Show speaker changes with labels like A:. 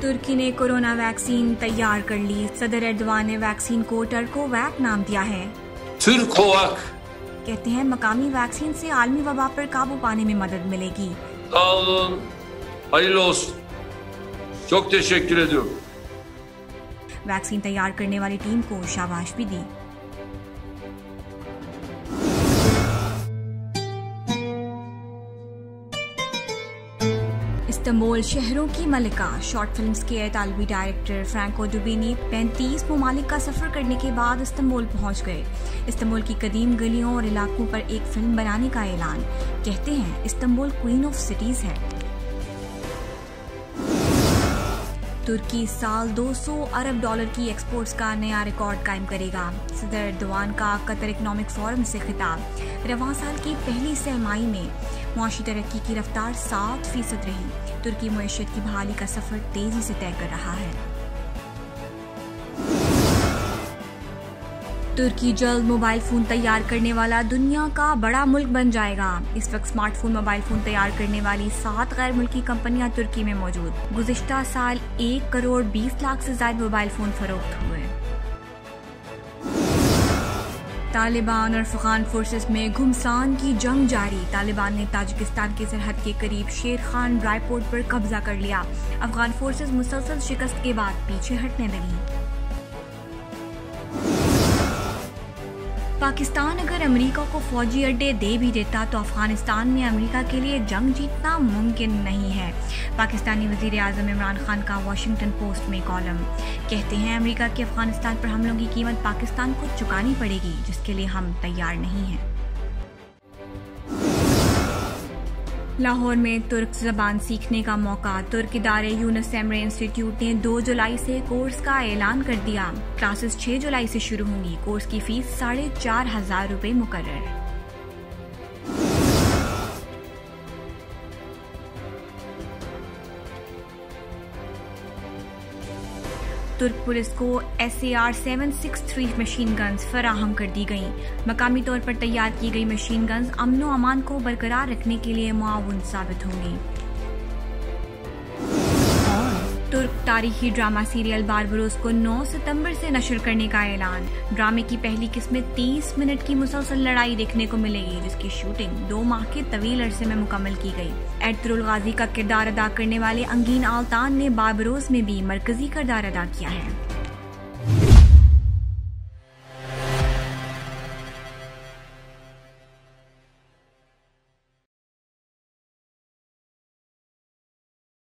A: तुर्की ने corona vaccine तैयार कर ली। सदर एर्दोगान ने वैक्सीन को टर्कोवैक नाम दिया है।
B: Türkovak.
A: कहते हैं मकामी वैक्सीन से आलमी वबा पर काबू पाने में मदद मिलेगी।
B: Sağ olun. Hayırlı olsun. Çok teşekkür ediyorum.
A: Vaccine तैयार करने वाली टीम को शाबाश भी दी। इस्तांबुल शहरों की मलिका। शॉर्ट फिल्म्स के इतालवी डायरेक्टर फ्रैंको डुबिनी 35 ममालिक का सफर करने के बाद इस्तांबुल पहुंच गए। इस्तांबुल की कदीम गलियों और इलाकों पर एक फिल्म बनाने का ऐलान। कहते हैं इस्तांबुल क्वीन ऑफ सिटीज है। तुर्की साल 200 अरब डॉलर की एक्सपोर्ट्स का नया रिकॉर्ड कायम करेगा। सदर एर्दोगान का कतर इकनॉमिक फोरम से खिताब। रवां साल की पहली सहमाही में मुआशी तरक्की की रफ्तार 7% रही। तुर्की मईशत की बहाली का सफर तेजी से तय कर रहा है। तुर्की जल्द मोबाइल फोन तैयार करने वाला दुनिया का बड़ा मुल्क बन जाएगा। इस वक्त स्मार्टफोन मोबाइल फोन तैयार करने वाली 7 गैर मुल्की कंपनियां तुर्की में मौजूद। गुज़िश्ता साल 1 करोड़ 20 लाख से ज्यादा मोबाइल फोन फरोख्त हुए। तालिबान और अफगान फोर्सेस में घुमसान की जंग जारी। तालिबान ने ताजिकिस्तान की सरहद के करीब शेर खान ड्राईपोर्ट पर कब्जा कर लिया। अफगान फोर्सेस मुसलसल शिकस्त के बाद पीछे हटने लगी। पाकिस्तान अगर अमेरिका को फौजी अड्डे दे भी देता तो अफगानिस्तान में अमेरिका के लिए जंग जीतना मुमकिन नहीं है। पाकिस्तानी वजीर आजम इमरान खान का वॉशिंगटन पोस्ट में कॉलम। कहते हैं अमेरिका के अफगानिस्तान पर हमलों की कीमत पाकिस्तान को चुकानी पड़ेगी, जिसके लिए हम तैयार नहीं हैं। लाहौर में तुर्क ज़बान सीखने का मौका। तुर्क इदारे यूनुस एमरे इंस्टीट्यूट ने 2 जुलाई से कोर्स का ऐलान कर दिया। क्लासेस 6 जुलाई से शुरू होंगी। कोर्स की फीस 4,500 रुपए मुकर्रर। तुर्क पुलिस को SAR 763 मशीन गन्स फराहम कर दी गईं। मकामी तौर पर तैयार की गई मशीन गन्स अमन व अमान को बरकरार रखने के लिए मुआवन साबित होंगी। तुर्क तारीखी ड्रामा सीरियल बारबरोस को 9 सितंबर से नशर करने का ऐलान। ड्रामे की पहली किस्म में 30 मिनट की मुसलसल लड़ाई देखने को मिलेगी, जिसकी शूटिंग 2 माह के तवील अरसे में मुकम्मल की गई। एर्तुगरुल गाजी का किरदार अदा करने वाले अंगीन आल्तान ने बारबरोस में भी मरकजी किरदार अदा किया है।